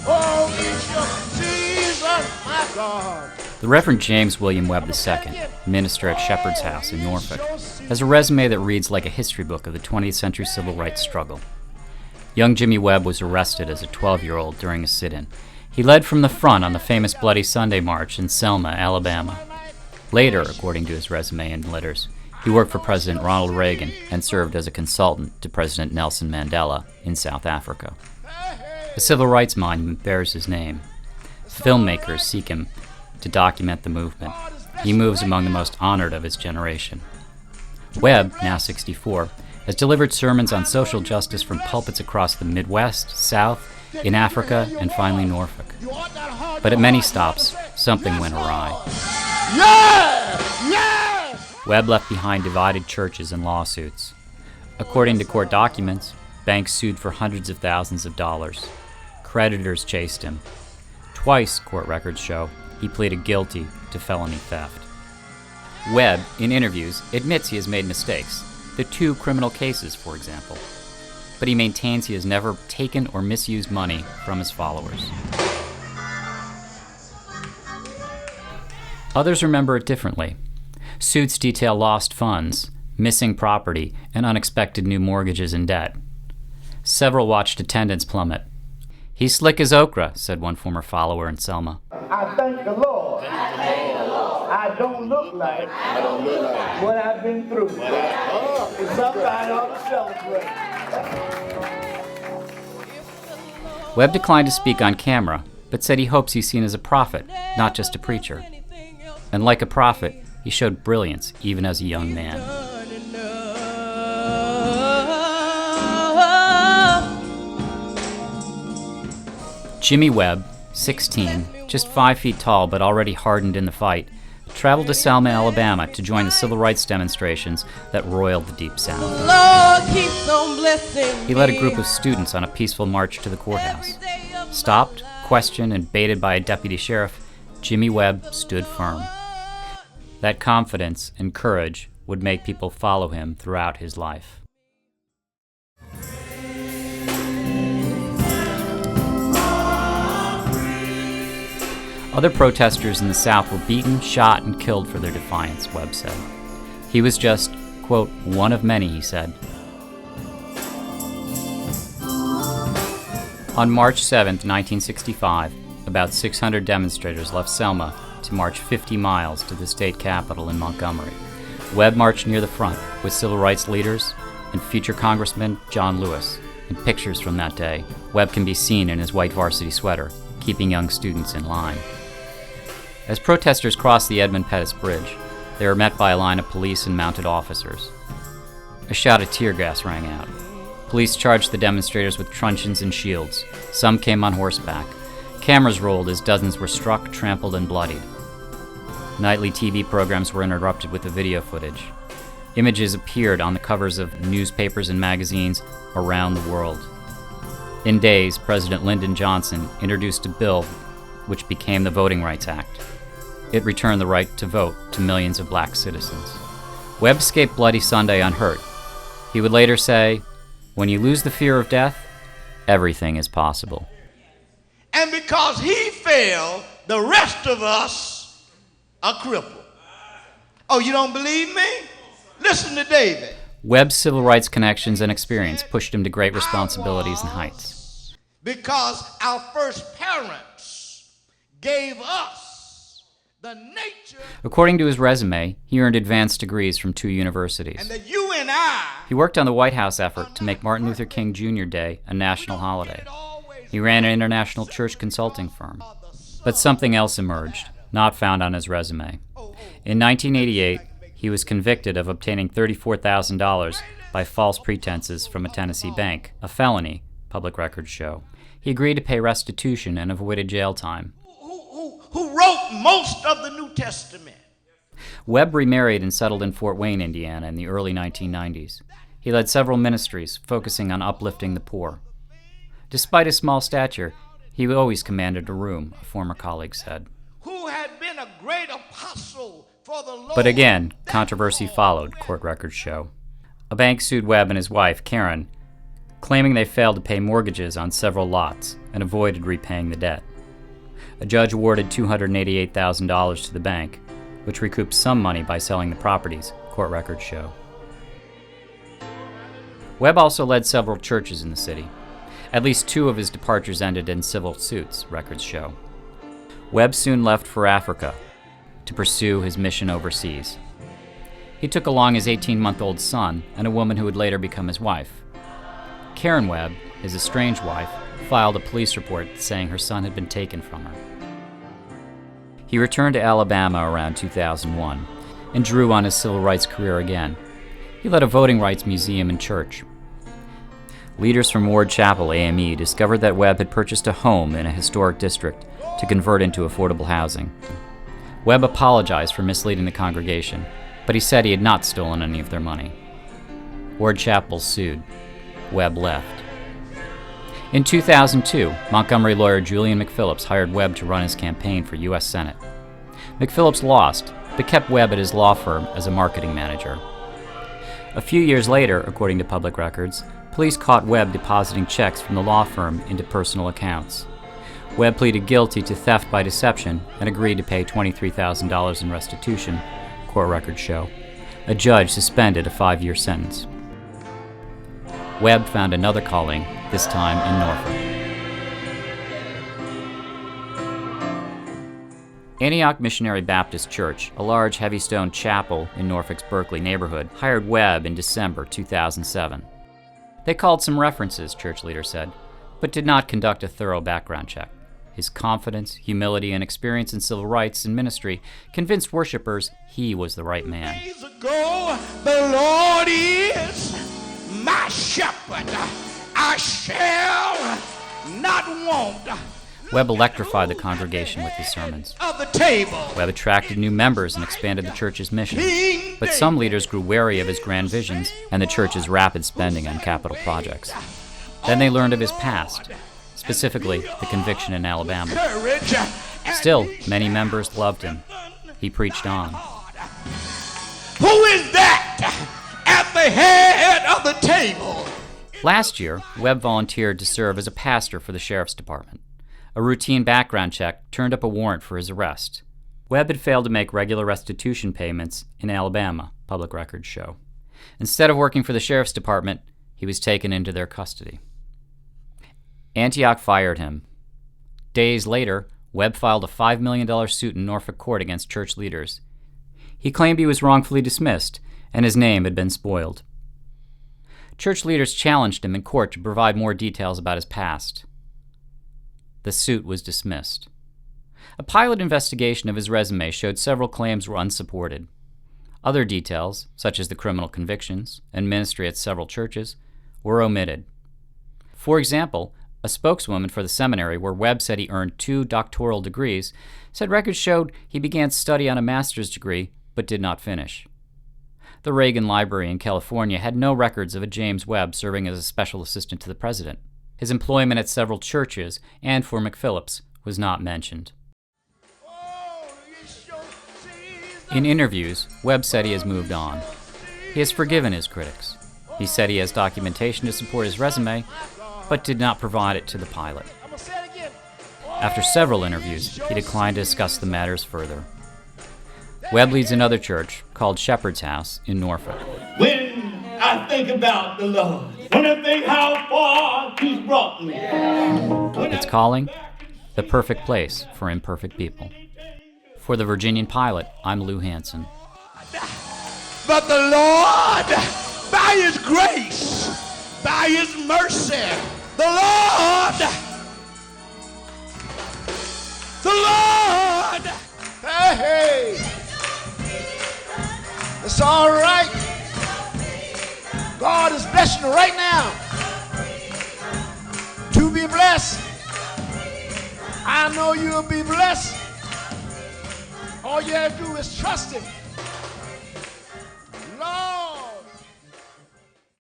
Oh, it's your season, my God. The Reverend James William Webb II, minister at Shepherd's House in Norfolk, has a resume that reads like a history book of the 20th century civil rights struggle. Young Jimmy Webb was arrested as a 12-year-old during a sit-in. He led from the front on the famous Bloody Sunday March in Selma, Alabama. Later, according to his resume and letters, he worked for President Ronald Reagan and served as a consultant to President Nelson Mandela in South Africa. A civil rights monument bears his name. Filmmakers seek him to document the movement. He moves among the most honored of his generation. Webb, now 64, has delivered sermons on social justice from pulpits across the Midwest, South, in Africa, and finally Norfolk. But at many stops, something went awry. Webb left behind divided churches and lawsuits. According to court documents, banks sued for hundreds of thousands of dollars. Creditors chased him. Twice, court records show, he pleaded guilty to felony theft. Webb, in interviews, admits he has made mistakes, the 2 criminal cases, for example. But he maintains he has never taken or misused money from his followers. Others remember it differently. Suits detail lost funds, missing property, and unexpected new mortgages and debt. Several watched attendance plummet. "He's slick as okra," said one former follower in Selma. I thank the Lord. I don't look like what I've been through. Somebody ought to celebrate. Webb declined to speak on camera, but said he hopes he's seen as a prophet, not just a preacher. And like a prophet, he showed brilliance even as a young man. Jimmy Webb, 16, just 5 feet tall but already hardened in the fight, traveled to Selma, Alabama to join the civil rights demonstrations that roiled the Deep South. He led a group of students on a peaceful march to the courthouse. Stopped, questioned, and baited by a deputy sheriff, Jimmy Webb stood firm. That confidence and courage would make people follow him throughout his life. Other protesters in the South were beaten, shot, and killed for their defiance, Webb said. He was just, quote, one of many, he said. On March 7, 1965, about 600 demonstrators left Selma to march 50 miles to the state capitol in Montgomery. Webb marched near the front with civil rights leaders and future Congressman John Lewis. In pictures from that day, Webb can be seen in his white varsity sweater, keeping young students in line. As protesters crossed the Edmund Pettus Bridge, they were met by a line of police and mounted officers. A shout of tear gas rang out. Police charged the demonstrators with truncheons and shields. Some came on horseback. Cameras rolled as dozens were struck, trampled, and bloodied. Nightly TV programs were interrupted with the video footage. Images appeared on the covers of newspapers and magazines around the world. In days, President Lyndon Johnson introduced a bill which became the Voting Rights Act. It returned the right to vote to millions of black citizens. Webb escaped Bloody Sunday unhurt. He would later say, "When you lose the fear of death, everything is possible." And because he fell, the rest of us are crippled. Oh, you don't believe me? Listen to David. Webb's civil rights connections and experience pushed him to great responsibilities and heights. Because our first parents gave us the nature. According to his resume, he earned advanced degrees from 2 universities. And that you and I. He worked on the White House effort to make Martin Luther King Jr. Day a national holiday. He ran an international church consulting firm. But something else emerged, not found on his resume. In 1988, he was convicted of obtaining $34,000 by false pretenses from a Tennessee bank, a felony, public records show. He agreed to pay restitution and avoided jail time. Who wrote most of the New Testament. Webb remarried and settled in Fort Wayne, Indiana in the early 1990s. He led several ministries focusing on uplifting the poor. Despite his small stature, he always commanded a room, a former colleague said. Who had been a great apostle for the Lord. But again, controversy followed, court records show. A bank sued Webb and his wife, Karen, claiming they failed to pay mortgages on several lots, and avoided repaying the debt. A judge awarded $288,000 to the bank, which recouped some money by selling the properties, court records show. Webb also led several churches in the city. At least 2 of his departures ended in civil suits, records show. Webb soon left for Africa to pursue his mission overseas. He took along his 18-month-old son and a woman who would later become his wife. Karen Webb, his estranged wife, filed a police report saying her son had been taken from her. He returned to Alabama around 2001 and drew on his civil rights career again. He led a voting rights museum and church. Leaders from Ward Chapel AME discovered that Webb had purchased a home in a historic district to convert into affordable housing. Webb apologized for misleading the congregation, but he said he had not stolen any of their money. Ward Chapel sued. Webb left. In 2002, Montgomery lawyer Julian McPhillips hired Webb to run his campaign for U.S. Senate. McPhillips lost, but kept Webb at his law firm as a marketing manager. A few years later, according to public records, police caught Webb depositing checks from the law firm into personal accounts. Webb pleaded guilty to theft by deception and agreed to pay $23,000 in restitution, court records show. A judge suspended a 5-year sentence. Webb found another calling, this time in Norfolk. Antioch Missionary Baptist Church, a large heavy stone chapel in Norfolk's Berkeley neighborhood, hired Webb in December 2007. They called some references, church leader said, but did not conduct a thorough background check. His confidence, humility, and experience in civil rights and ministry convinced worshipers he was the right man. Days ago, the Lord is my shepherd. I shall not want. Webb electrified the congregation with his sermons. Of the table. Webb attracted new members and expanded the church's mission. But some leaders grew wary of his grand visions and the church's rapid spending on capital projects. Then they learned of his past, specifically the conviction in Alabama. Still, many members loved him. He preached on. Who is that at the head of the table? Last year, Webb volunteered to serve as a pastor for the sheriff's department. A routine background check turned up a warrant for his arrest. Webb had failed to make regular restitution payments in Alabama, public records show. Instead of working for the sheriff's department, he was taken into their custody. Antioch fired him. Days later, Webb filed a $5 million suit in Norfolk court against church leaders. He claimed he was wrongfully dismissed, and his name had been spoiled. Church leaders challenged him in court to provide more details about his past. The suit was dismissed. A pilot investigation of his resume showed several claims were unsupported. Other details, such as the criminal convictions and ministry at several churches, were omitted. For example, a spokeswoman for the seminary where Webb said he earned 2 doctoral degrees said records showed he began study on a master's degree but did not finish. The Reagan Library in California had no records of a James Webb serving as a special assistant to the president. His employment at several churches and for McPhillips was not mentioned. In interviews, Webb said he has moved on. He has forgiven his critics. He said he has documentation to support his resume, but did not provide it to the pilot. After several interviews, he declined to discuss the matters further. Webb leads another church called Shepherd's House in Norfolk. When I think about the Lord, when I think how far He's brought me. Its calling, the perfect place for imperfect people. For the Virginian-Pilot, I'm Lou Hansen. But the Lord, by His grace, by His mercy, the Lord, hey, it's all right. God is blessing you right now. To be blessed. I know you'll be blessed. All you have to do is trust Him.